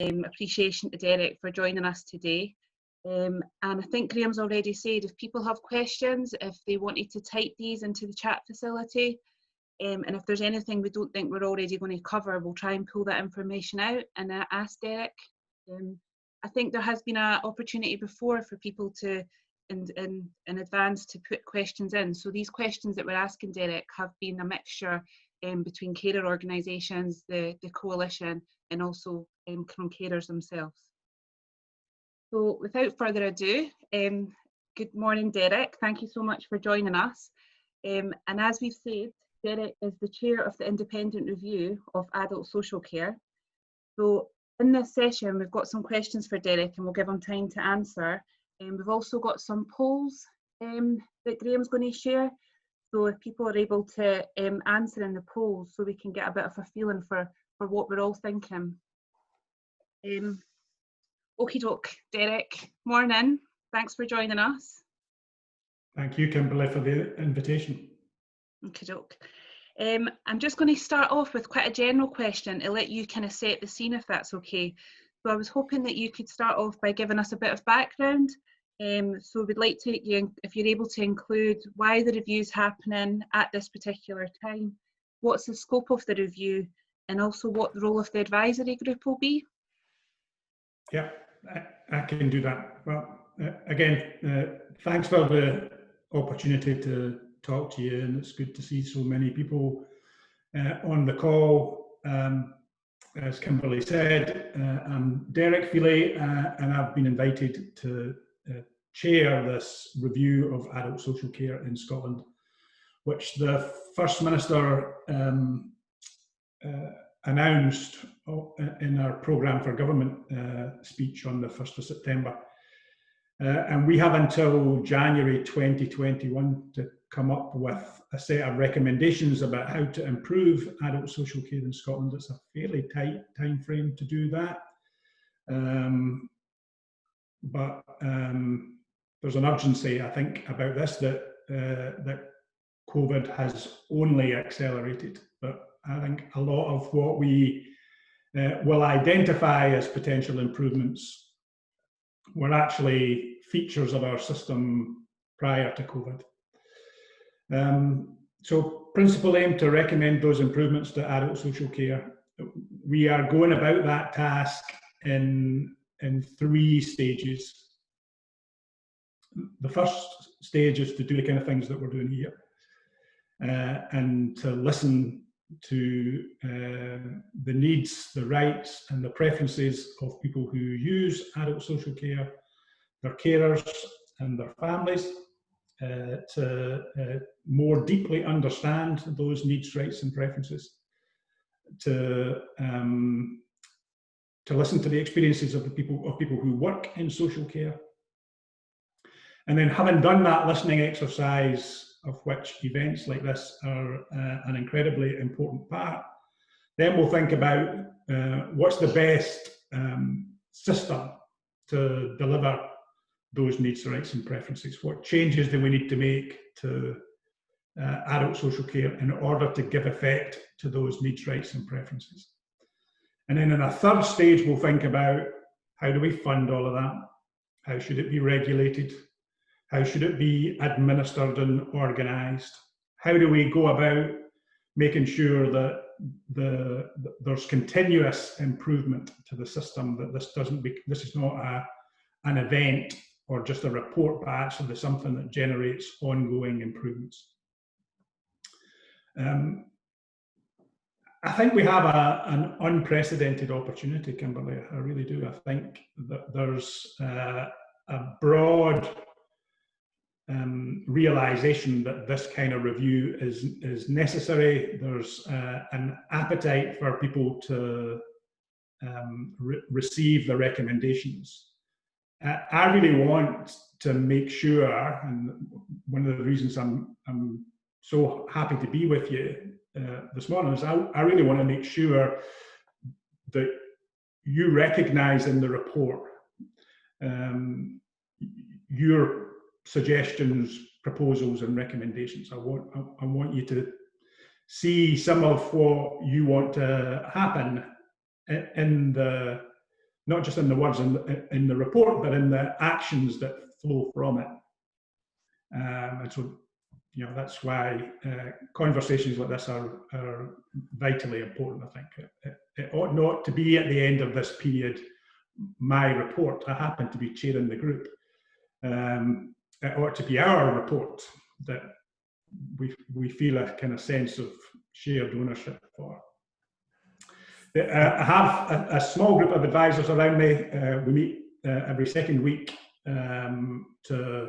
appreciation to Derek for joining us today. And I think Graham's already said, if people have questions, if they wanted to type these into the chat facility, and if there's anything we don't think we're already going to cover, we'll try and pull that information out and ask Derek. I think there has been an opportunity before for people to, in advance, to put questions in. So these questions that we're asking Derek have been a mixture between carer organisations, the coalition, and also from carers themselves. So without further ado, good morning, Derek. Thank you so much for joining us. And as we've said, Derek is the chair of the independent review of adult social care. So in this session, we've got some questions for Derek and we'll give him time to answer. And we've also got some polls that Graham's going to share. So if people are able to answer in the polls, so we can get a bit of a feeling for what we're all thinking. Okie doke, Derek, morning. Thanks for joining us. Thank you, Kimberly, for the invitation. Okie doke. I'm just going to start off with quite a general question to let you kind of set the scene, if that's okay. So I was hoping that you could start off by giving us a bit of background. So we'd like to, if you're able to include why the review's happening at this particular time, what's the scope of the review, and also what the role of the advisory group will be. Yeah, I can do that. Well, again, thanks for the opportunity to talk to you, and it's good to see so many people on the call. As Kimberly said, I'm Derek Feeley, and I've been invited to chair this review of adult social care in Scotland, which the First Minister announced in our programme for government speech on the 1st of September. And we have until January 2021 to come up with a set of recommendations about how to improve adult social care in Scotland. It's a fairly tight time frame to do that. But there's an urgency, I think, about this that COVID has only accelerated. But I think a lot of what we will identify as potential improvements were actually features of our system prior to COVID. So principal aim to recommend those improvements to adult social care. We are going about that task in 3 stages. The first stage is to do the kind of things that we're doing here and to listen to the needs, the rights and the preferences of people who use adult social care, their carers and their families, to more deeply understand those needs, rights and preferences, to listen to the experiences of the people who work in social care. And then, having done that listening exercise, of which events like this are an incredibly important part, then we'll think about what's the best system to deliver those needs, rights and preferences. What changes do we need to make to adult social care in order to give effect to those needs, rights and preferences? And then in a third stage, we'll think about how do we fund all of that? How should it be regulated? How should it be administered and organised? How do we go about making sure that there's continuous improvement to the system, that this is not an event or just a report, but actually something that generates ongoing improvements. I think we have an unprecedented opportunity, Kimberly. I really do. I think that there's a broad realization that this kind of review is necessary. There's an appetite for people to receive the recommendations. I really want to make sure, and one of the reasons I'm so happy to be with you this morning is I really want to make sure that you recognize in the report your suggestions, proposals and recommendations. I want you to see some of what you want to happen in the not just in the words in the report, but in the actions that flow from it. And so, that's why conversations like this are vitally important, I think. It ought not to be at the end of this period, my report. I happen to be chairing the group. It ought to be our report that we feel a kind of sense of shared ownership for. I have a small group of advisors around me. We meet every second week to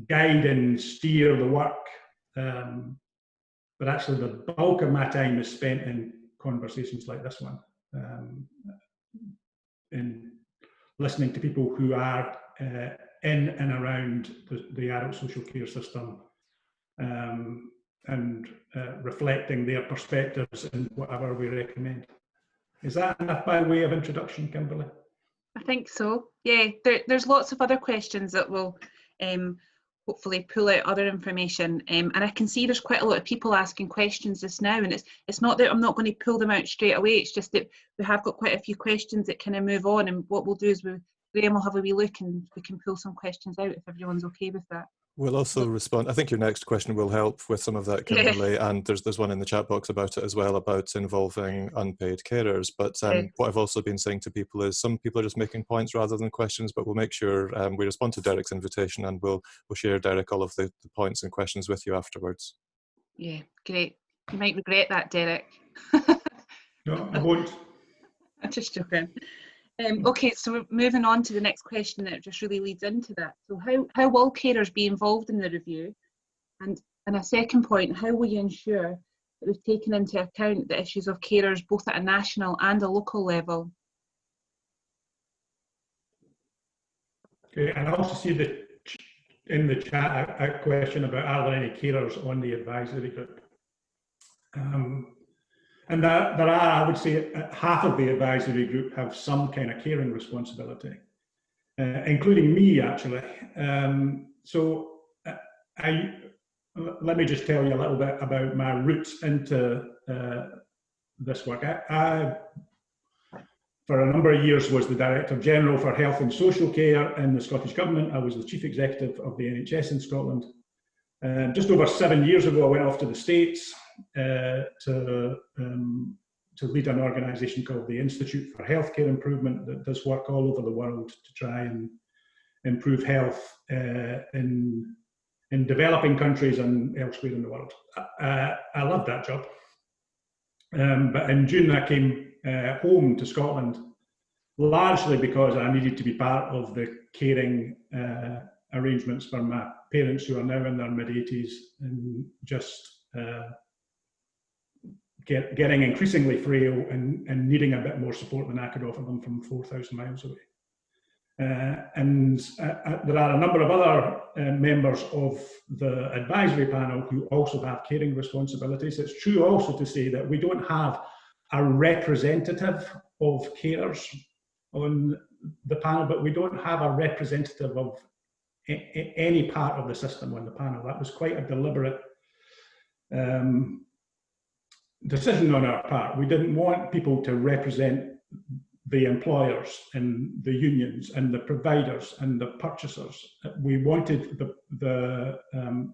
guide and steer the work. But actually the bulk of my time is spent in conversations like this one, in listening to people who are in and around the adult social care system, and reflecting their perspectives in whatever we recommend. Is that enough by way of introduction, Kimberly? I think so. Yeah, there's lots of other questions that will hopefully pull out other information. And I can see there's quite a lot of people asking questions just now, and it's not that I'm not going to pull them out straight away. It's just that we have got quite a few questions that kind of move on, and what we'll do is Graham will have a wee look and we can pull some questions out if everyone's okay with that. We'll also respond. I think your next question will help with some of that, Kimberly, and there's one in the chat box about it as well, about involving unpaid carers. But what I've also been saying to people is some people are just making points rather than questions, but we'll make sure we respond to Derek's invitation, and we'll share, Derek, all of the points and questions with you afterwards. Yeah, great. You might regret that, Derek. No, I won't. I'm just joking. Okay, so we're moving on to the next question that just really leads into that. So how will carers be involved in the review? And a second point, how will you ensure that we've taken into account the issues of carers both at a national and a local level? Okay, and I also see in the chat a question about are there any carers on the advisory group? And there are, I would say, half of the advisory group have some kind of caring responsibility, including me, actually. So let me just tell you a little bit about my roots into this work. I, for a number of years, was the Director General for Health and Social Care in the Scottish Government. I was the Chief Executive of the NHS in Scotland. Just over 7 years ago, I went off to the States to lead an organisation called the Institute for Healthcare Improvement that does work all over the world to try and improve health in developing countries and elsewhere in the world. I loved that job. But in June, I came home to Scotland, largely because I needed to be part of the caring arrangements for my parents, who are now in their mid-80s and just getting increasingly frail and needing a bit more support than I could offer them from 4,000 miles away. And there are a number of other members of the advisory panel who also have caring responsibilities. It's true also to say that we don't have a representative of carers on the panel, but we don't have a representative of any part of the system on the panel. That was quite a deliberate decision on our part. We didn't want people to represent the employers and the unions and the providers and the purchasers. We wanted the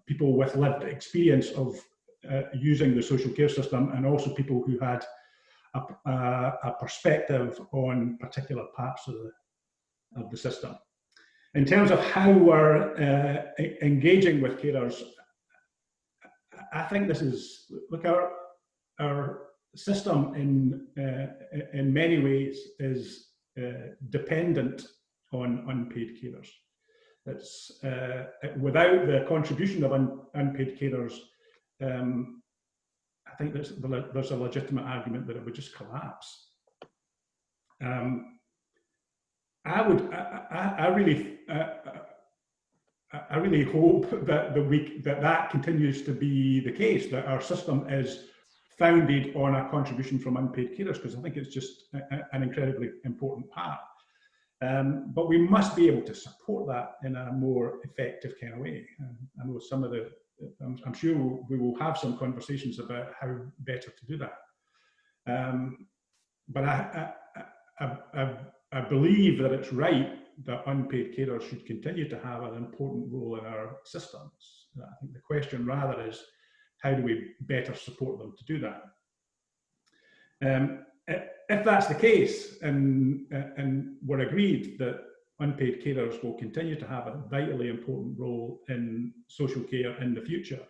people with lived experience of using the social care system, and also people who had a perspective on particular parts of the system. In terms of how we're engaging with carers, I think this is, look, our system in many ways is dependent on unpaid carers. It's without the contribution of unpaid carers, I think there's a legitimate argument that it would just collapse. I really hope that that continues to be the case, that our system is founded on a contribution from unpaid carers, because I think it's just an incredibly important part. But we must be able to support that in a more effective kind of way. I know some of I'm sure we will have some conversations about how better to do that. But I believe that it's right that unpaid carers should continue to have an important role in our systems. I think the question rather is, how do we better support them to do that? If that's the case, and we're agreed that unpaid carers will continue to have a vitally important role in social care in the future,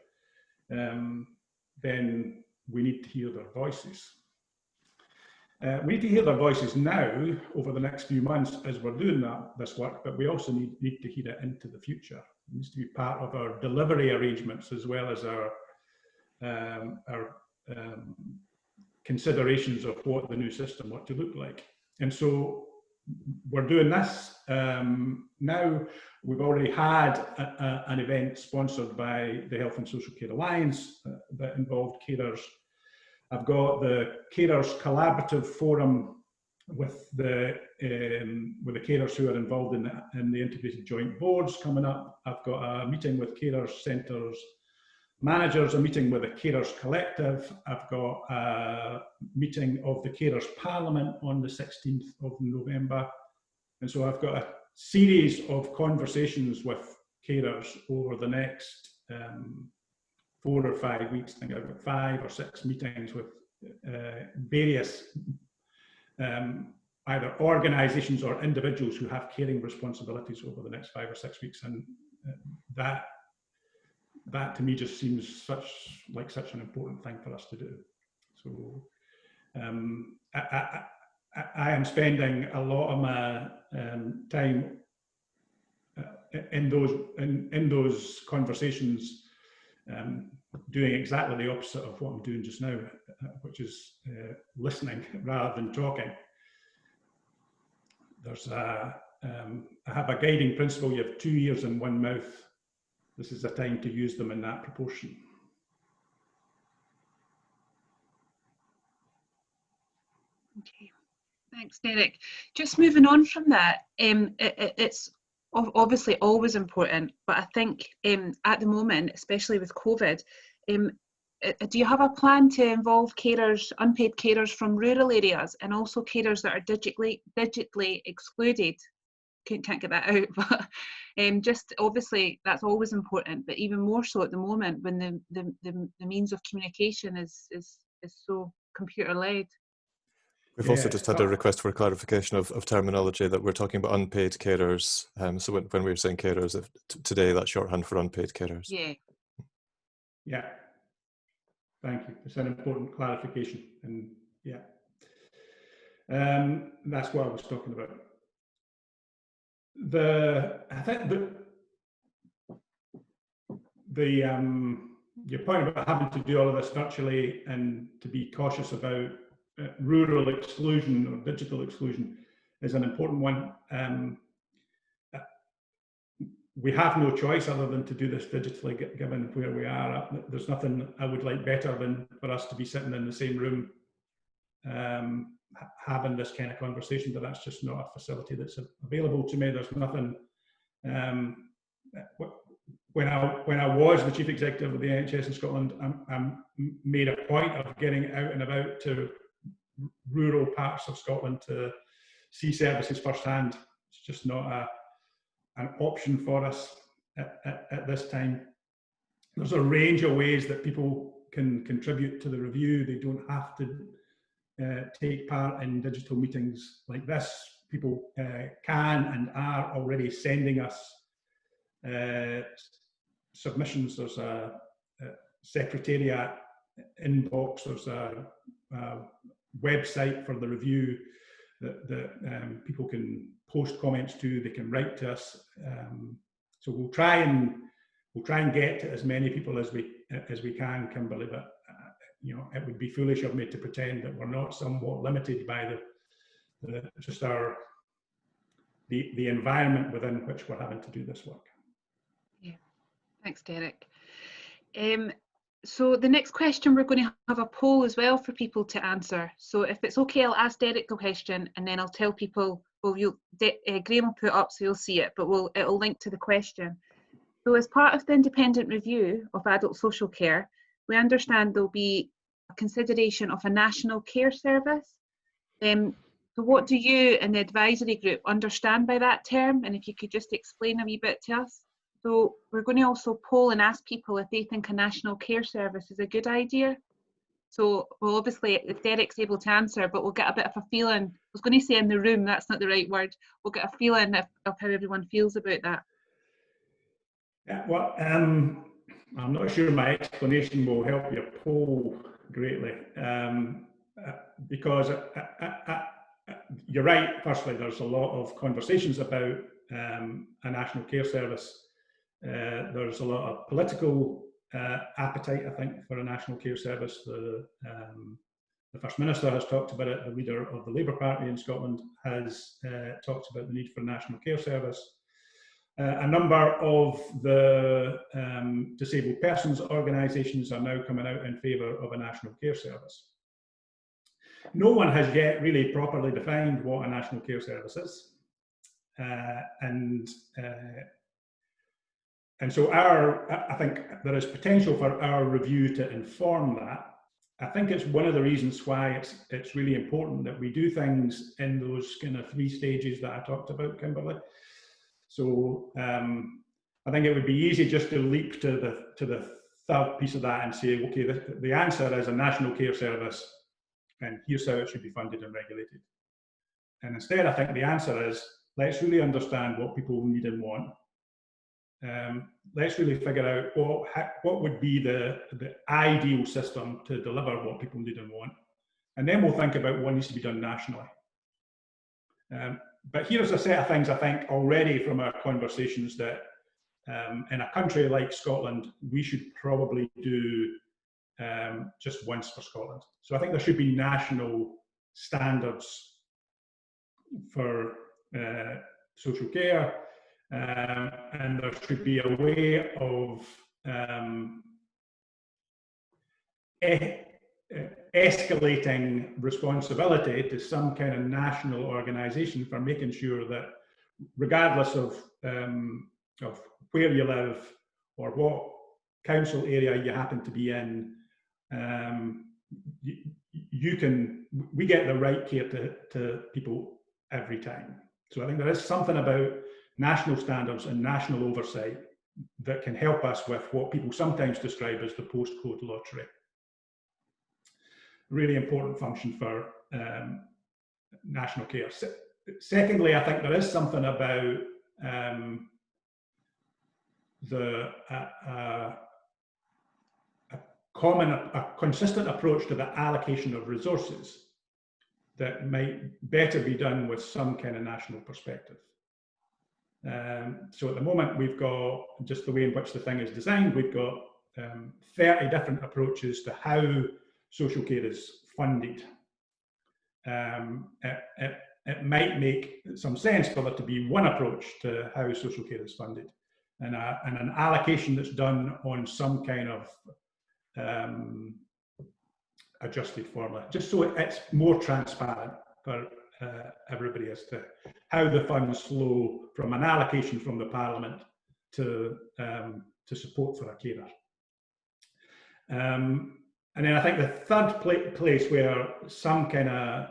then we need to hear their voices. We need to hear their voices now over the next few months as we're doing this work, but we also need to hear it into the future. It needs to be part of our delivery arrangements as well as our considerations of what the new system ought to look like. And so we're doing this now. We've already had an event sponsored by the Health and Social Care Alliance that involved carers. I've got the Carers Collaborative Forum with the carers who are involved in the integrated joint boards coming up. I've got a meeting with Carers Centres managers, a meeting with the Carers Collective. I've got a meeting of the Carers Parliament on the 16th of November. And so I've got a series of conversations with carers over the next 4 or 5 weeks. I think I've got 5 or 6 meetings with various either organisations or individuals who have caring responsibilities over the next 5 or 6 weeks, and that to me just seems like such an important thing for us to do. So I am spending a lot of my time in those conversations, doing exactly the opposite of what I'm doing just now, which is listening rather than talking. I have a guiding principle: you have 2 ears and 1 mouth. This is a time to use them in that proportion. Okay, thanks, Derek. Just moving on from that, it's obviously always important, but I think at the moment, especially with COVID, do you have a plan to involve carers, unpaid carers from rural areas, and also carers that are digitally excluded? Can't get that out, but just obviously that's always important, but even more so at the moment when the means of communication is so computer led. We've also just had a request for clarification of terminology, that we're talking about unpaid carers. So when we were saying carers today, that's shorthand for unpaid carers. Yeah. Thank you. It's an important clarification, and that's what I was talking about. I think your point about having to do all of this virtually and to be cautious about rural exclusion or digital exclusion is an important one. We have no choice other than to do this digitally, given where we are. There's nothing I would like better than for us to be sitting in the same room having this kind of conversation, but that's just not a facility that's available to me. There's nothing. When I was the chief executive of the NHS in Scotland, I made a point of getting out and about to rural parts of Scotland to see services firsthand. It's just not an option for us at this time. There's a range of ways that people can contribute to the review. They don't have to take part in digital meetings like this. People can and are already sending us submissions. There's a secretariat inbox. There's a website for the review that people can post comments to. They can write to us. So we'll try and get to as many people as we can, Kimberly. But it would be foolish of me to pretend that we're not somewhat limited by the environment within which we're having to do this work. Yeah, thanks, Derek. So the next question, we're going to have a poll as well for people to answer. So if it's okay, I'll ask Derek the question and then I'll tell people, well, Graham will put up so you'll see it, but it'll link to the question. So as part of the independent review of adult social care, we understand there'll be a consideration of a national care service. So So what do you and the advisory group understand by that term? And if you could just explain a wee bit to us. So we're going to also poll and ask people if they think a national care service is a good idea. So, well, obviously, if Derek's able to answer, but we'll get a bit of a feeling. I was going to say in the room, that's not the right word. We'll get a feeling of how everyone feels about that. Yeah, well, I'm not sure my explanation will help your poll greatly, because you're right. Firstly, there's a lot of conversations about a national care service. There's a lot of political appetite, I think, for a national care service. The First Minister has talked about it. The leader of the Labour Party in Scotland has talked about the need for a national care service. A number of the disabled persons organisations are now coming out in favour of a national care service. No one has yet really properly defined what a national care service is. And so I think there is potential for our review to inform that. I think it's one of the reasons why it's really important that we do things in those kind of 3 stages that I talked about, Kimberly. So I think it would be easy just to leap to the third piece of that and say, okay, the answer is a national care service, and here's how it should be funded and regulated. And instead, I think the answer is, let's really understand what people need and want. Let's really figure out what would be the ideal system to deliver what people need and want. And then we'll think about what needs to be done nationally. But here's a set of things I think already from our conversations that in a country like Scotland, we should probably do just once for Scotland. So I think there should be national standards for social care, and there should be a way of escalating responsibility to some kind of national organisation for making sure that, regardless of where you live or what council area you happen to be in, we get the right care to people every time. So I think there is something about national standards and national oversight that can help us with what people sometimes describe as the postcode lottery. Really important function for national care. Secondly, I think there is something about a consistent approach to the allocation of resources that might better be done with some kind of national perspective. So at the moment, we've got, just the way in which the thing is designed, we've got 30 different approaches to how social care is funded. It might make some sense for there to be one approach to how social care is funded, and an allocation that's done on some kind of adjusted formula, just so it's more transparent for everybody as to how the funds flow from an allocation from the Parliament to support for a carer. And then I think the third place where some kind of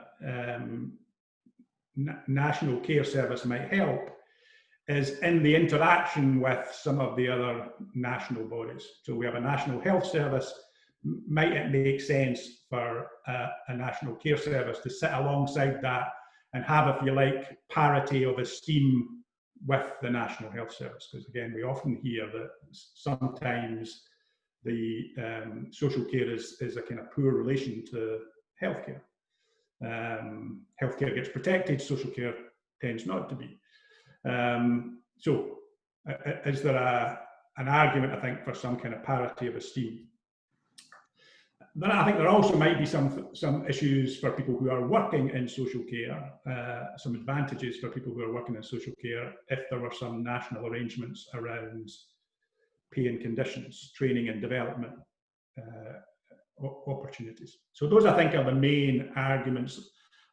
national care service might help is in the interaction with some of the other national bodies. So we have a national health service. Might it make sense for a national care service to sit alongside that and have, if you like, parity of esteem with the National Health Service? Because again, we often hear that sometimes the social care is a kind of poor relation to healthcare. Healthcare gets protected, social care tends not to be. So is there an argument, I think, for some kind of parity of esteem? Then I think there also might be some issues for people who are working in social care, some advantages for people who are working in social care if there were some national arrangements around pay and conditions, training and development opportunities. So those, I think, are the main arguments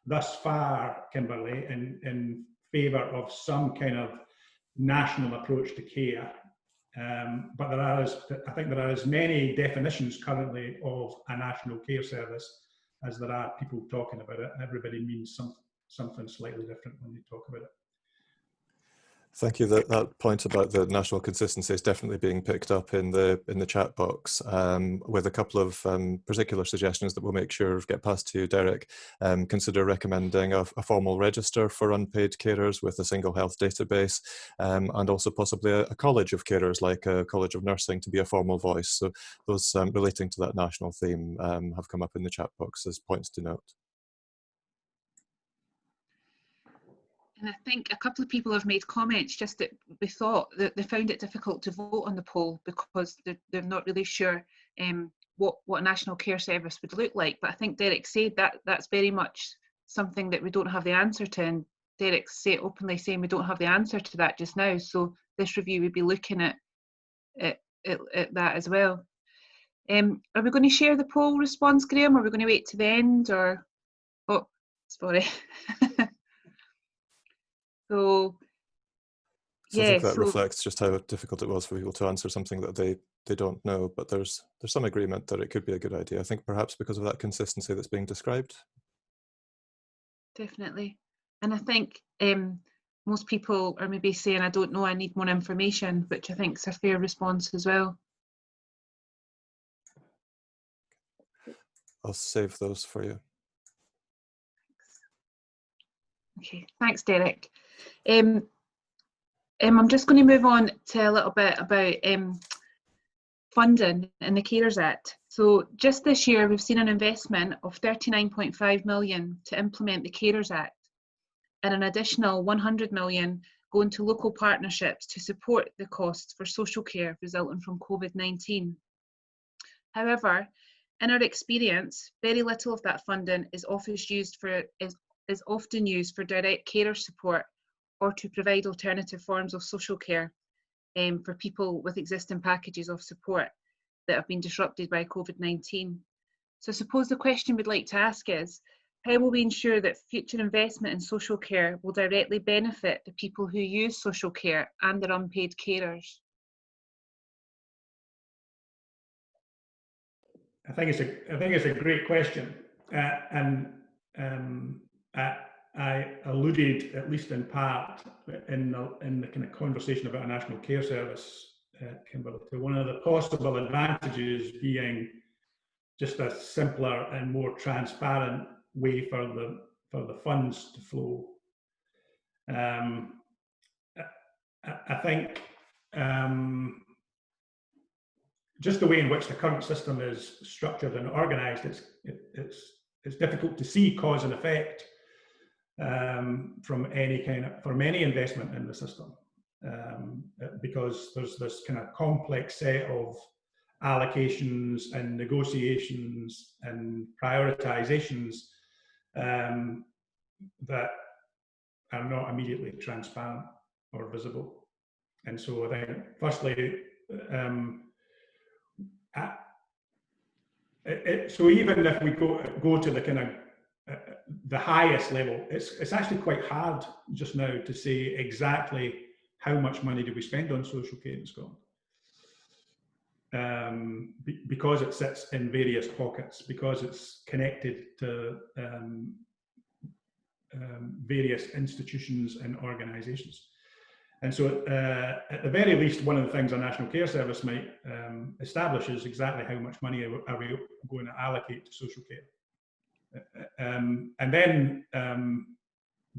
thus far, Kimberly, in favour of some kind of national approach to care. But I think there are as many definitions currently of a national care service as there are people talking about it. Everybody means something slightly different when you talk about it. Thank you. That point about the national consistency is definitely being picked up in the chat box, with a couple of particular suggestions that we'll make sure get passed to you, Derek. Consider recommending a formal register for unpaid carers with a single health database, and also possibly a college of carers, like a college of nursing, to be a formal voice. So those relating to that national theme have come up in the chat box as points to note. And I think a couple of people have made comments just that they thought that they found it difficult to vote on the poll because they're not really sure what a national care service would look like. But I think Derek said that that's very much something that we don't have the answer to, and Derek's openly saying we don't have the answer to that just now. So this review would be looking at that as well. Are we going to share the poll response, Graham, or are we going to wait to the end? Or oh, sorry. So I think that reflects just how difficult it was for people to answer something that they don't know, but there's some agreement that it could be a good idea. I think perhaps because of that consistency that's being described. Definitely. And I think most people are maybe saying, I don't know, I need more information, which I think is a fair response as well. I'll save those for you. Okay, thanks, Derek. I'm just going to move on to a little bit about funding in the Carers Act. So just this year, we've seen an investment of £39.5 million to implement the Carers Act, and an additional £100 million going to local partnerships to support the costs for social care resulting from COVID-19. However, in our experience, very little of that funding is often used for direct carer support or to provide alternative forms of social care for people with existing packages of support that have been disrupted by COVID-19. So I suppose the question we'd like to ask is, how will we ensure that future investment in social care will directly benefit the people who use social care and their unpaid carers? I think it's a great question, I alluded, at least in part, in the kind of conversation about a national care service, Kimberly, to one of the possible advantages being just a simpler and more transparent way for the funds to flow. I think just the way in which the current system is structured and organised, it's difficult to see cause and effect from any investment in the system, because there's this kind of complex set of allocations and negotiations and prioritizations that are not immediately transparent or visible. And so I think, firstly, so even if we go to the kind of the highest level, it's actually quite hard just now to say exactly how much money do we spend on social care in Scotland, because it sits in various pockets, because it's connected to various institutions and organisations. And so at the very least, one of the things a national care service might establish is exactly how much money are we going to allocate to social care. And then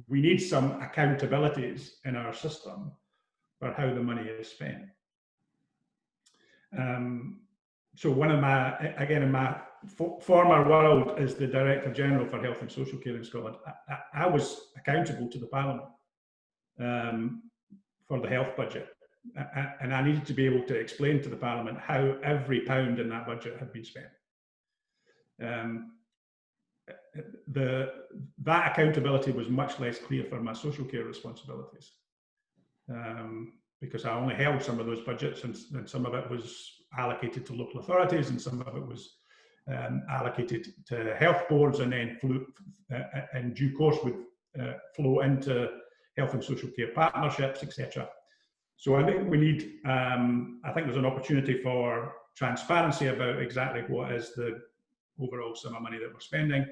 we need some accountabilities in our system for how the money is spent. So one of my, again, in my former world as the Director General for Health and Social Care in Scotland, I was accountable to the Parliament for the health budget. And I needed to be able to explain to the Parliament how every pound in that budget had been spent. That accountability was much less clear for my social care responsibilities, because I only held some of those budgets, and some of it was allocated to local authorities, and some of it was allocated to health boards, and then in due course would flow into health and social care partnerships, etc. So I think we need, I think there's an opportunity for transparency about exactly what is the overall sum of money that we're spending,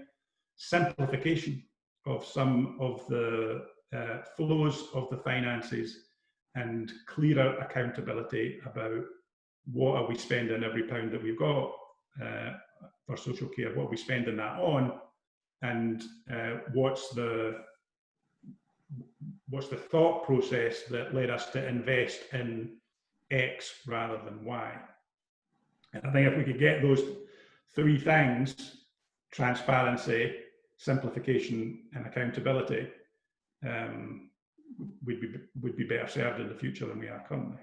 simplification some of the flows of the finances and clearer accountability about what are we spending every pound that we've got for social care, what are we spending that on, and what's the thought process that led us to invest in X rather than Y. And I think if we could get those three things, transparency, simplification, and accountability, we'd be better served in the future than we are currently.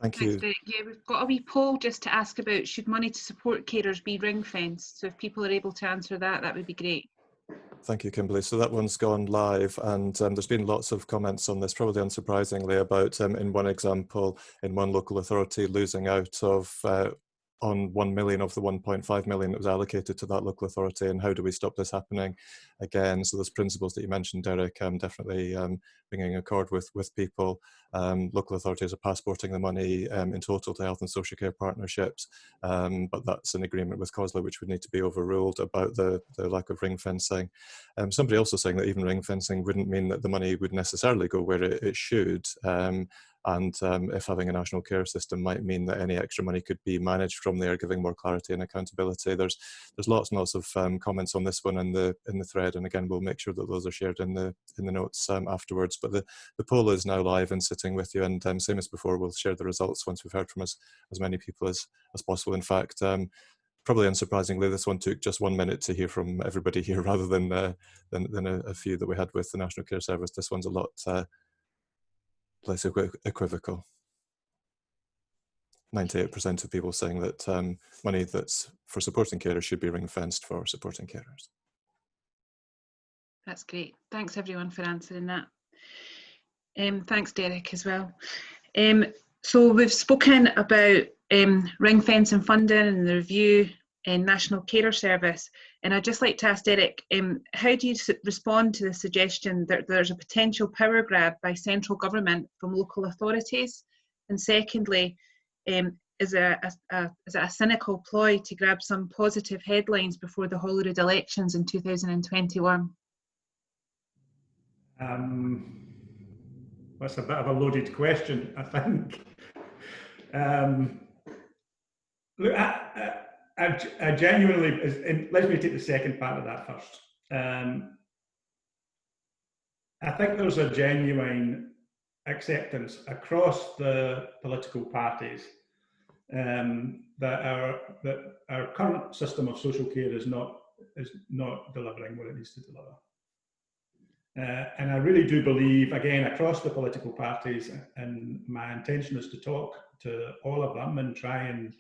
Thank you. Derek. Yeah, we've got a wee poll just to ask about, should money to support carers be ring-fenced? So if people are able to answer that, that would be great. Thank you, Kimberly. So that one's gone live, and there's been lots of comments on this, probably unsurprisingly, about, in one example, in one local authority losing out of on 1 million of the 1.5 million that was allocated to that local authority, and how do we stop this happening again? So those principles that you mentioned, Derek, definitely bringing a chord with people. Local authorities are passporting the money in total to health and social care partnerships, but that's an agreement with COSLA which would need to be overruled about the lack of ring fencing. Somebody also saying that even ring fencing wouldn't mean that the money would necessarily go where it should. And if having a national care system might mean that any extra money could be managed from there, giving more clarity and accountability. There's lots and lots of comments on this one in the thread, and again we'll make sure that those are shared in the notes afterwards. But the poll is now live and sitting with you, and same as before, we'll share the results once we've heard from as many people as possible. In fact, probably unsurprisingly, this one took just 1 minute to hear from everybody here, rather than a few that we had with the National Care Service. This one's a lot less equivocal. 98% of people saying that money that's for supporting carers should be ring-fenced for supporting carers. That's great. Thanks everyone for answering that. Thanks Derek as well. So we've spoken about ring-fencing funding and the review in National Carer Service, and I'd just like to ask Derek, how do you respond to the suggestion that there's a potential power grab by central government from local authorities? And secondly, is it a cynical ploy to grab some positive headlines before the Holyrood elections in 2021? That's a bit of a loaded question, I think. Look, I genuinely, let me take the second part of that first. I think there's a genuine acceptance across the political parties that our current system of social care is not delivering what it needs to deliver. And I really do believe, again, across the political parties, and my intention is to talk to all of them and try and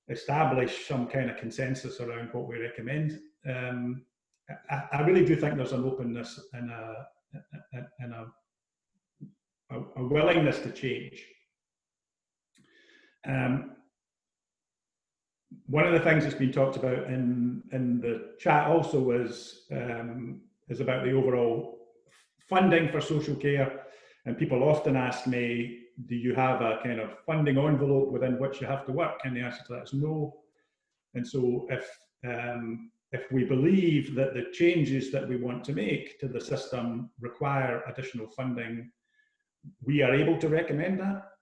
establish some kind of consensus around what we recommend. I really do think there's an openness and a willingness to change. One of the things that's been talked about in the chat also is about the overall funding for social care. And people often ask me, do you have a kind of funding envelope within which you have to work? And the answer to that is no. And so if we believe that the changes that we want to make to the system require additional funding, we are able to recommend that.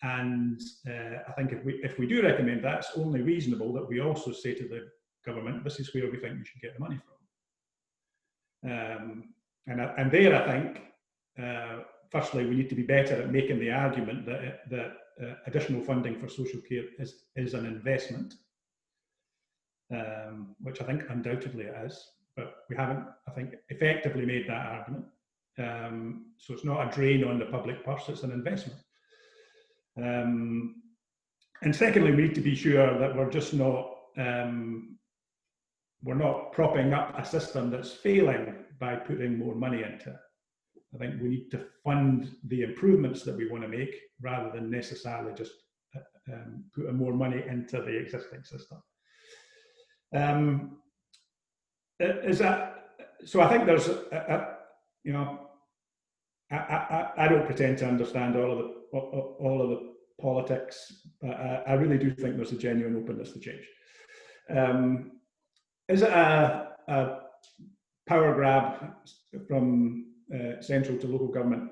And I think if we do recommend that, it's only reasonable that we also say to the government, this is where we think we should get the money from. And there, I think, firstly, we need to be better at making the argument that additional funding for social care is an investment, which I think undoubtedly it is, but we haven't, I think, effectively made that argument. So it's not a drain on the public purse, it's an investment. And secondly, we need to be sure that we're just not, we're not propping up a system that's failing by putting more money into it. I think we need to fund the improvements that we want to make rather than necessarily just putting more money into the existing system. So I think there's, you know, I don't pretend to understand all of the politics, but I really do think there's a genuine openness to change. Is it a a power grab from central to local government.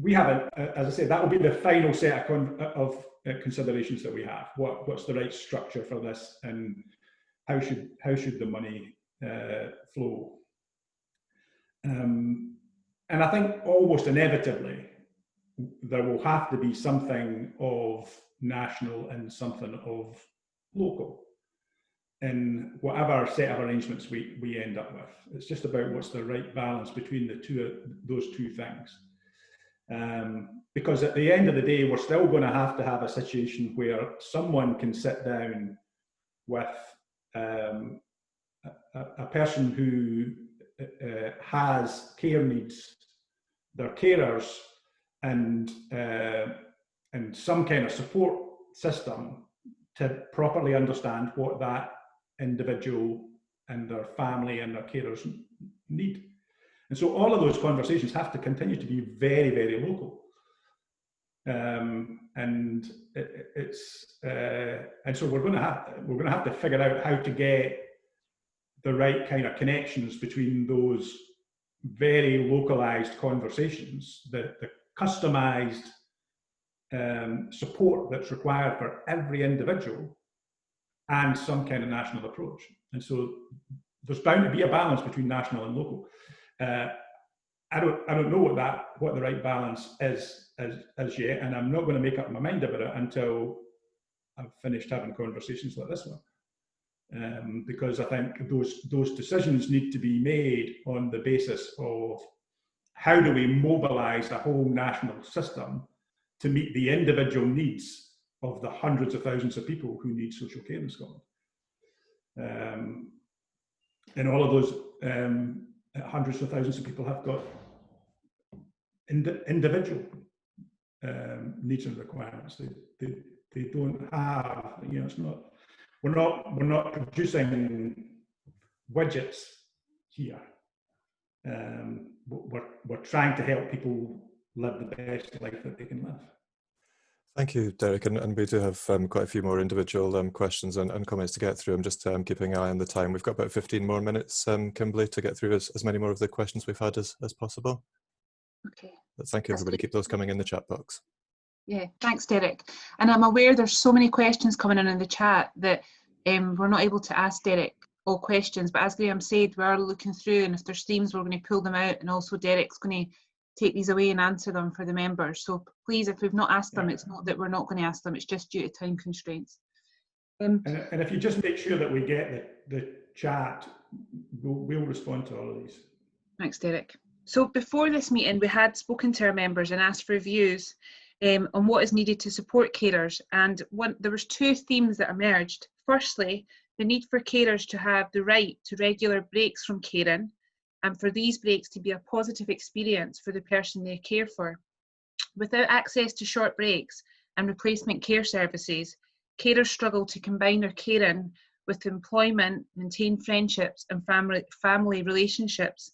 We have, as I said, that will be the final set of considerations that we have. What's the right structure for this, and how should the money flow? And I think almost inevitably there will have to be something of national and something of local in whatever set of arrangements we end up with. It's just about what's the right balance between those two things. Because at the end of the day, we're still going to have a situation where someone can sit down with a person who has care needs, their carers, and some kind of support system to properly understand what that individual and their family and their carers need. And so all of those conversations have to continue to be very, very local. And so we're going to have to figure out how to get the right kind of connections between those very localized conversations, the customized support that's required for every individual, and some kind of national approach. And so there's bound to be a balance between national and local. I don't know what the right balance is as yet, and I'm not going to make up my mind about it until I've finished having conversations like this one, because I think those decisions need to be made on the basis of how do we mobilise a whole national system to meet the individual needs of the hundreds of thousands of people who need social care in Scotland. And all of those hundreds of thousands of people have got individual needs and requirements. They don't have, it's not, we're not producing widgets here. We're trying to help people live the best life that they can live. Thank you, Derek, and we do have quite a few more individual questions and comments to get through. I'm just keeping an eye on the time. We've got about 15 more minutes, Kimberly, to get through as many more of the questions we've had as possible. Okay. But thank you, everybody. Keep those coming in the chat box. Yeah, thanks, Derek. And I'm aware there's so many questions coming in the chat that we're not able to ask Derek all questions, but as Graham said, we are looking through, and if there's themes, we're going to pull them out, and also Derek's going to take these away and answer them for the members. So please, if we've not asked them, it's not that we're not going to ask them, it's just due to time constraints. And if you just make sure that we get the chat, we'll respond to all of these. Thanks, Derek. So before this meeting, we had spoken to our members and asked for views on what is needed to support carers, and there was two themes that emerged. Firstly, the need for carers to have the right to regular breaks from caring, and for these breaks to be a positive experience for the person they care for. Without access to short breaks and replacement care services, carers struggle to combine their caring with employment, maintain friendships and family relationships,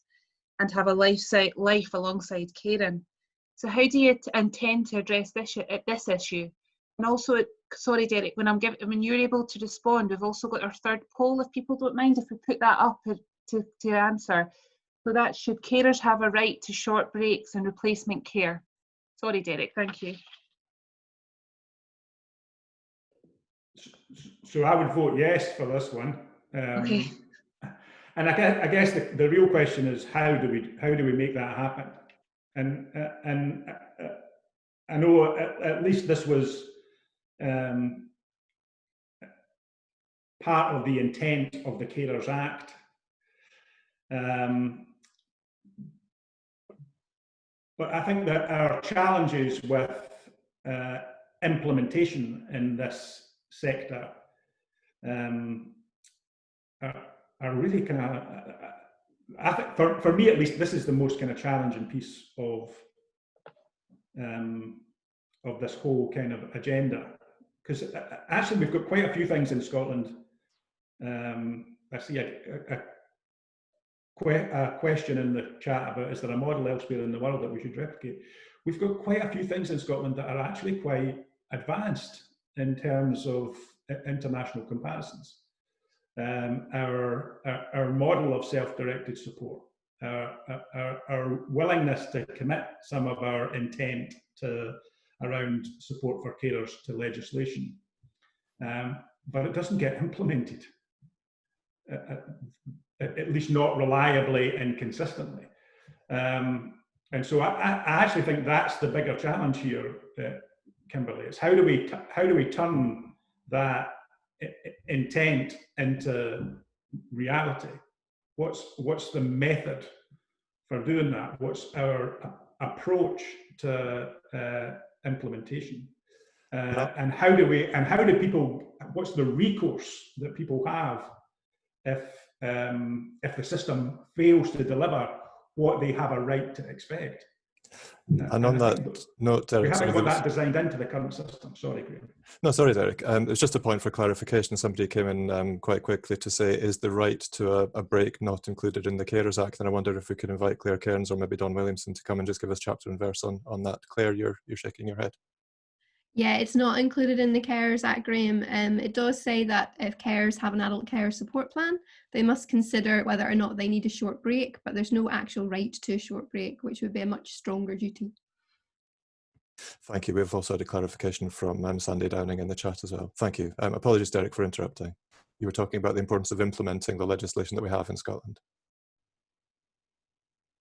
and have a life alongside caring. So how do you intend to address this issue? And also, sorry Derek, when you're able to respond, we've also got our third poll, if people don't mind if we put that up to answer. So that should carers have a right to short breaks and replacement care? Sorry, Derek, thank you. So I would vote yes for this one. Okay. And I guess the real question is how do we make that happen? And I know at least this was part of the intent of the Carers Act. But I think that our challenges with implementation in this sector are really kind of, I think for me at least, this is the most kind of challenging piece of this whole kind of agenda. Because actually we've got quite a few things in Scotland. I see a question in the chat about, is there a model elsewhere in the world that we should replicate? We've got quite a few things in Scotland that are actually quite advanced in terms of international comparisons. our model of self-directed support, our willingness to commit some of our intent to around support for carers to legislation, but it doesn't get implemented, at least not reliably and consistently. And so I actually think that's the bigger challenge here, Kimberly. It's how do we turn that intent into reality? What's the method for doing that? What's our approach to implementation? And how do people? What's the recourse that people have if the system fails to deliver what they have a right to expect? And on that note, Derek, we haven't got that designed into the current system. Sorry, Graham. No, sorry, Derek. It's just a point for clarification. Somebody came in quite quickly to say, is the right to a break not included in the Carers Act? And I wonder if we could invite Claire Cairns or maybe Don Williamson to come and just give us chapter and verse on that. Claire, you're shaking your head. Yeah, it's not included in the Carers Act, Graham. It does say that if carers have an adult care support plan, they must consider whether or not they need a short break, but there's no actual right to a short break, which would be a much stronger duty. Thank you. We've also had a clarification from Sandy Downing in the chat as well. Thank you. Apologies, Derek, for interrupting. You were talking about the importance of implementing the legislation that we have in Scotland.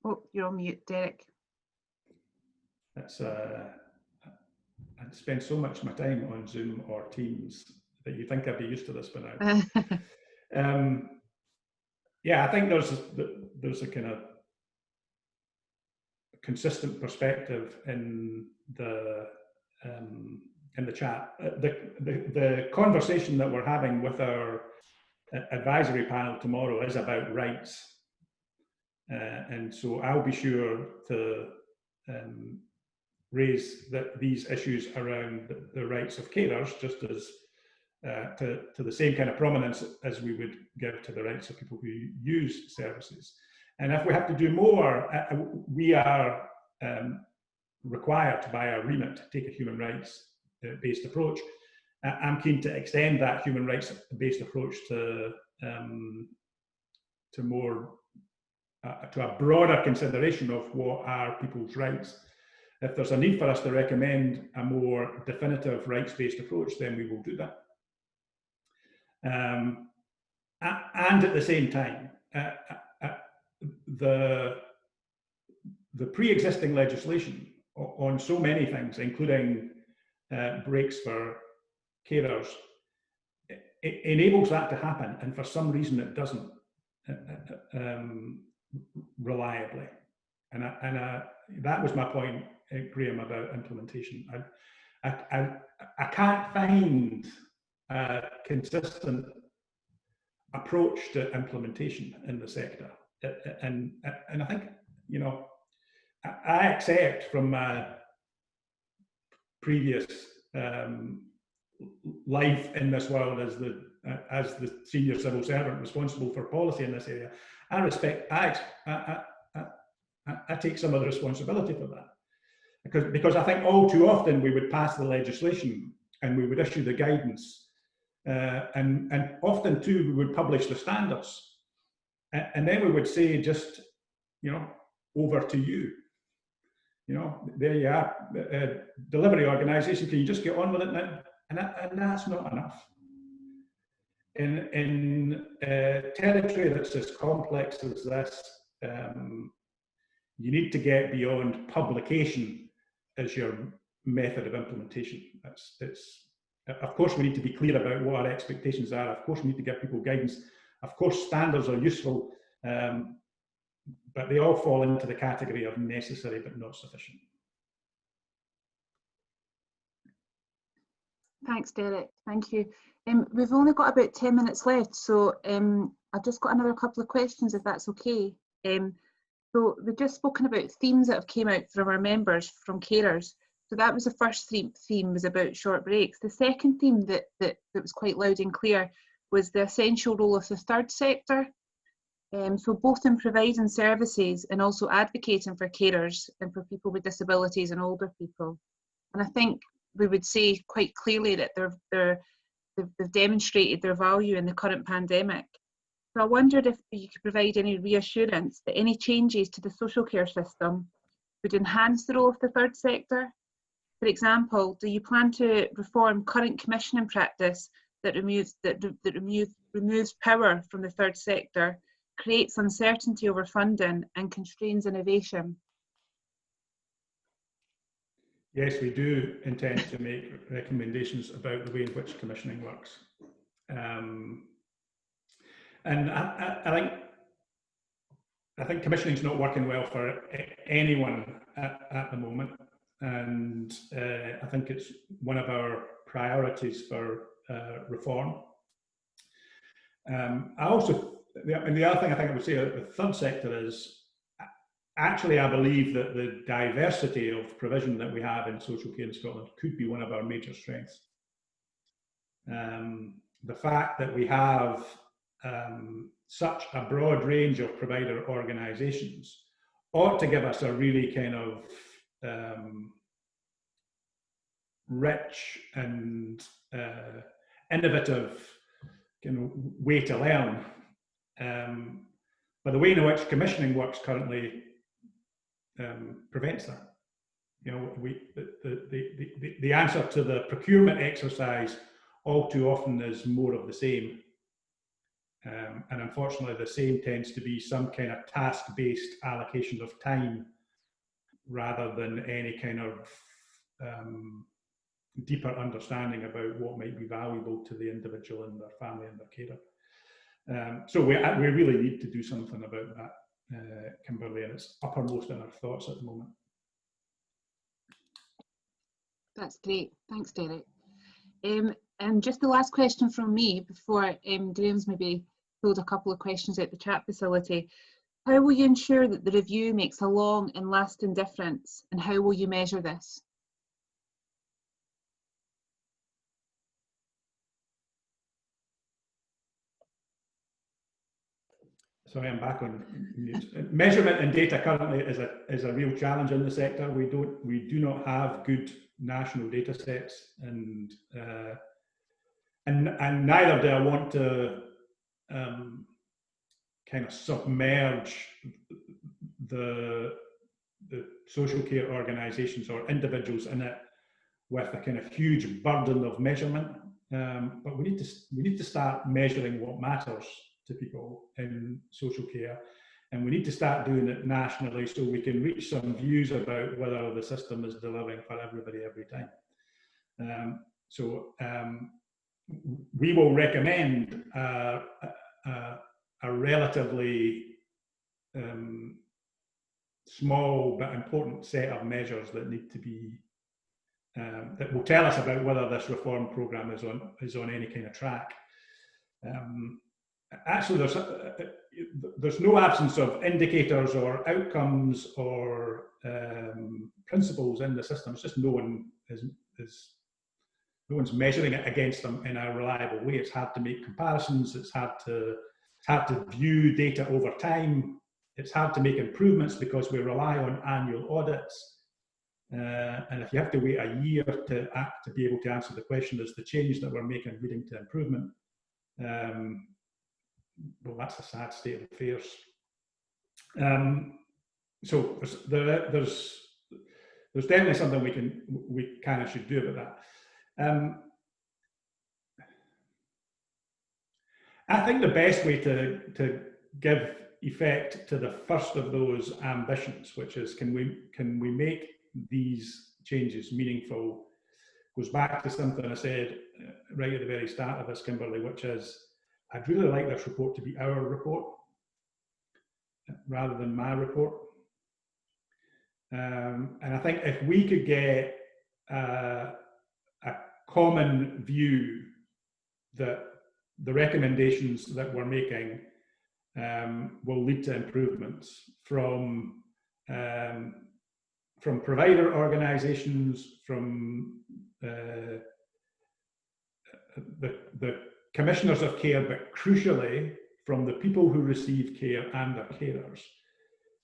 Oh, you're on mute, Derek. That's I spend so much of my time on Zoom or Teams that you think I'd be used to this by now. Yeah, I think there's a kind of consistent perspective in the chat. The conversation that we're having with our advisory panel tomorrow is about rights, and so I'll be sure to raise these issues around the rights of carers, just as to the same kind of prominence as we would give to the rights of people who use services. And if we have to do more, we are required by our remit to take a human rights-based approach. I'm keen to extend that human rights-based approach to a broader consideration of what are people's rights. If there's a need for us to recommend a more definitive rights-based approach, then we will do that. And at the same time, the pre-existing legislation on so many things, including breaks for carers, it enables that to happen, and for some reason it doesn't reliably. And that was my point, Graham, about implementation. I can't find a consistent approach to implementation in the sector, and I think, you know, I accept from my previous life in this world as the senior civil servant responsible for policy in this area, I take some of the responsibility for that, because I think all too often we would pass the legislation and we would issue the guidance, and often too we would publish the standards, and then we would say, just, you know, over to you. You know, there you are, delivery organisation, can you just get on with it now? And that's not enough. In territory that's as complex as this, you need to get beyond publication as your method of implementation. Of course, we need to be clear about what our expectations are. Of course, we need to give people guidance. Of course, standards are useful, but they all fall into the category of necessary but not sufficient. Thanks, Derek. Thank you. We've only got about 10 minutes left, so I've just got another couple of questions, if that's okay. So we've just spoken about themes that have came out from our members, from carers. So that was the first theme was about short breaks. The second theme that was quite loud and clear was the essential role of the third sector. So both in providing services and also advocating for carers and for people with disabilities and older people. And I think we would say quite clearly that they've demonstrated their value in the current pandemic. So I wondered if you could provide any reassurance that any changes to the social care system would enhance the role of the third sector. For example, do you plan to reform current commissioning practice that removes power from the third sector, creates uncertainty over funding and constrains innovation? Yes, we do intend to make recommendations about the way in which commissioning works. And I think commissioning is not working well for anyone at the moment. And I think it's one of our priorities for reform. And the other thing I think I would say about the third sector is, actually, I believe that the diversity of provision that we have in social care in Scotland could be one of our major strengths. The fact that we have such a broad range of provider organisations ought to give us a really kind of rich and innovative kind of way to learn. But the way in which commissioning works currently prevents that. You know, the answer to the procurement exercise all too often is more of the same. And unfortunately, the same tends to be some kind of task-based allocation of time rather than any kind of deeper understanding about what might be valuable to the individual and their family and their carer. So we really need to do something about that, Kimberly, and it's uppermost in our thoughts at the moment. That's great. Thanks, Derek. And just the last question from me before Graham's maybe pulled a couple of questions out the chat facility. How will you ensure that the review makes a long and lasting difference, and how will you measure this? Sorry, I'm back on mute. Measurement and data currently is a real challenge in the sector. We do not have good national data sets, and neither do I want to kind of submerge the social care organisations or individuals in it with a kind of huge burden of measurement. But we need to start measuring what matters to people in social care, and we need to start doing it nationally so we can reach some views about whether the system is delivering for everybody every time. We will recommend a relatively small but important set of measures that need to be that will tell us about whether this reform programme is on any kind of track. Actually, there's no absence of indicators or outcomes or principles in the system. It's just no one's measuring it against them in a reliable way. It's hard to make comparisons. It's hard to view data over time. It's hard to make improvements because we rely on annual audits. And if you have to wait a year to be able to answer the question, is the change that we're making leading to improvement? Well, that's a sad state of affairs. So there's definitely something we can and should do about that. I think the best way to give effect to the first of those ambitions, which is can we make these changes meaningful, goes back to something I said right at the very start of this, Kimberly, which is I'd really like this report to be our report rather than my report. And I think if we could get a common view that the recommendations that we're making will lead to improvements from provider organisations, from the commissioners of care, but crucially from the people who receive care and their carers.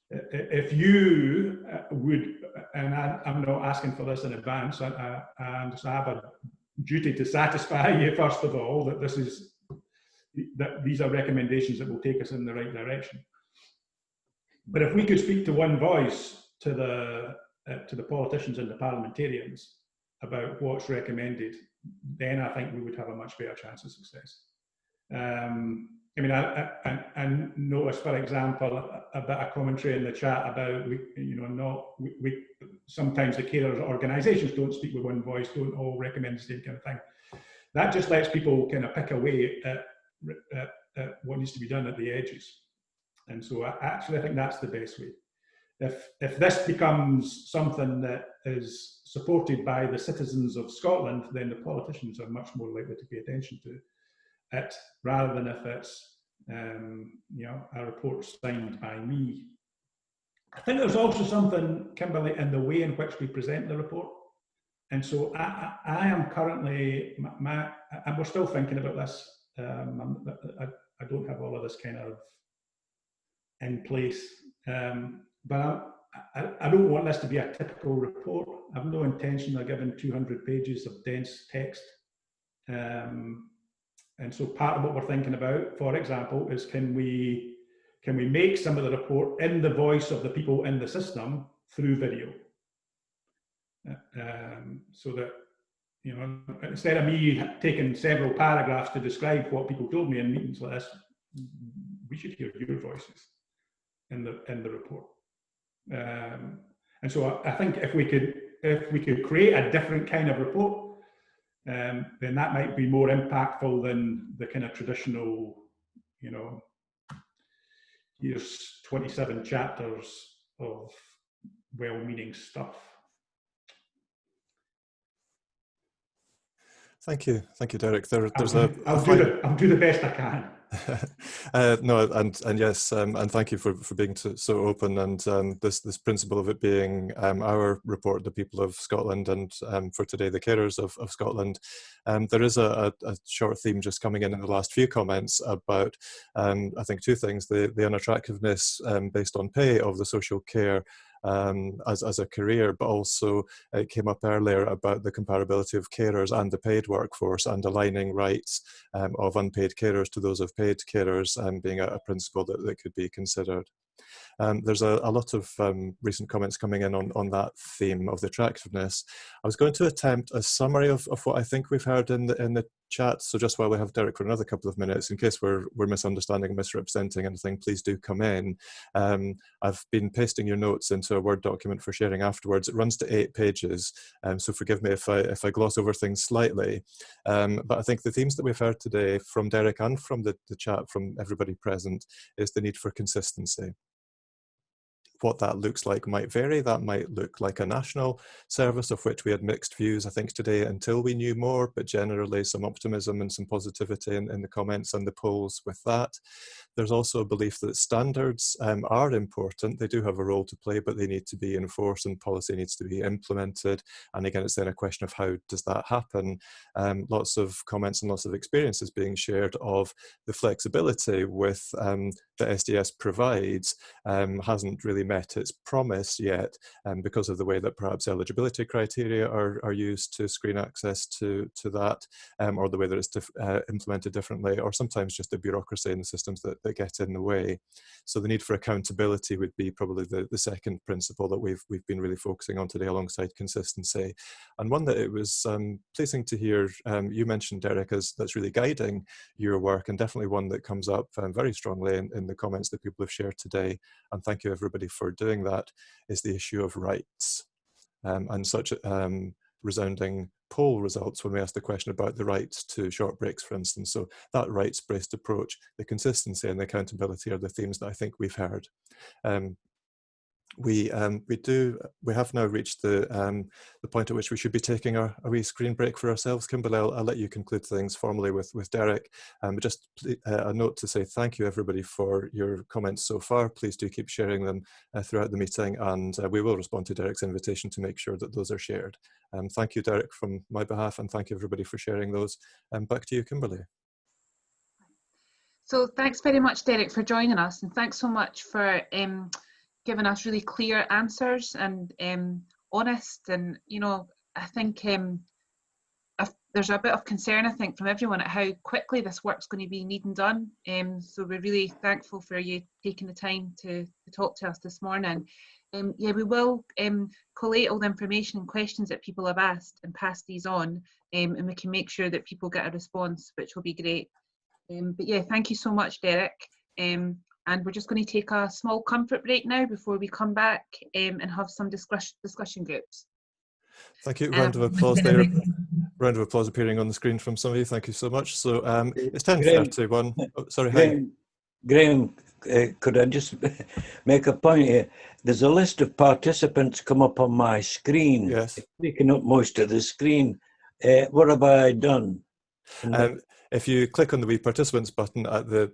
If you would, and I'm not asking for this in advance, I understand I have duty to satisfy you, first of all, that these are recommendations that will take us in the right direction. But if we could speak to one voice to the politicians and the parliamentarians about what's recommended, then I think we would have a much better chance of success. I mean, I noticed, for example, a bit of commentary in the chat about sometimes the carers organisations don't speak with one voice, don't all recommend the same kind of thing. That just lets people kind of pick away at what needs to be done at the edges. And so I think that's the best way. If this becomes something that is supported by the citizens of Scotland, then the politicians are much more likely to pay attention to it, rather than if it's a report signed by me. I think there's also something, Kimberly, in the way in which we present the report. And so I am currently, and we're still thinking about this. I don't have all of this kind of in place, but I don't want this to be a typical report. I have no intention of giving 200 pages of dense text. And so part of what we're thinking about, for example, is can we make some of the report in the voice of the people in the system through video, so that instead of me taking several paragraphs to describe what people told me in meetings like this, we should hear your voices in the report. And so I think if we could create a different kind of report, then that might be more impactful than the kind of traditional, here's 27 chapters of well-meaning stuff. Thank you, Derek. I'll do the best I can. No, and yes, and thank you for being so open, and this principle of it being our report, the people of Scotland, and for today, the carers of Scotland. There is a short theme just coming in the last few comments about, I think, two things: the unattractiveness based on pay of the social care as a career, but also it came up earlier about the comparability of carers and the paid workforce, and aligning rights of unpaid carers to those of paid carers being a principle that could be considered. There's a lot of recent comments coming in on that theme of the attractiveness. I was going to attempt a summary of what I think we've heard in the chat. So just while we have Derek for another couple of minutes, in case we're misunderstanding and misrepresenting anything, please do come in. I've been pasting your notes into a Word document for sharing afterwards. It runs to 8 pages, so forgive me if I gloss over things slightly. But I think the themes that we've heard today from Derek and from the chat from everybody present is the need for consistency. What that looks like might vary. That might look like a national service, of which we had mixed views, I think, today until we knew more, but generally some optimism and some positivity in the comments and the polls with that. There's also a belief that standards are important. They do have a role to play, but they need to be enforced and policy needs to be implemented. And again, it's then a question of how does that happen? Lots of comments and lots of experiences being shared of the flexibility with that SDS provides hasn't really met its promise yet, because of the way that perhaps eligibility criteria are used to screen access to that, or the way that it's implemented differently, or sometimes just the bureaucracy in the systems that get in the way. So the need for accountability would be probably the second principle that we've been really focusing on today, alongside consistency. And one that it was pleasing to hear you mentioned, Derek, as that's really guiding your work, and definitely one that comes up very strongly in the comments that people have shared today, and thank you everybody for doing that, is the issue of rights. And such resounding poll results when we asked the question about the rights to short breaks, for instance. So that rights-based approach, the consistency and the accountability are the themes that I think we've heard. We have now reached the point at which we should be taking a wee screen break for ourselves. Kimberly, I'll let you conclude things formally with Derek. But just a note to say thank you everybody for your comments so far. Please do keep sharing them throughout the meeting, and we will respond to Derek's invitation to make sure that those are shared. Thank you, Derek, from my behalf, and thank you everybody for sharing those. Back to you, Kimberly. So thanks very much, Derek, for joining us, and thanks so much for giving us really clear answers and honest. And I think there's a bit of concern, I think, from everyone at how quickly this work's going to be needing done. So we're really thankful for you taking the time to talk to us this morning. Yeah, we will collate all the information and questions that people have asked and pass these on, and we can make sure that people get a response, which will be great. But yeah, thank you so much, Derek. And we're just going to take a small comfort break now before we come back and have some discussion groups. Thank you. Round of applause there. Round of applause appearing on the screen from some of you. Thank you so much. So it's 10:31. Oh, sorry, Graham, could I just make a point here? There's a list of participants come up on my screen. Yes. It's taking up most of the screen. What have I done? If you click on the wee participants button at the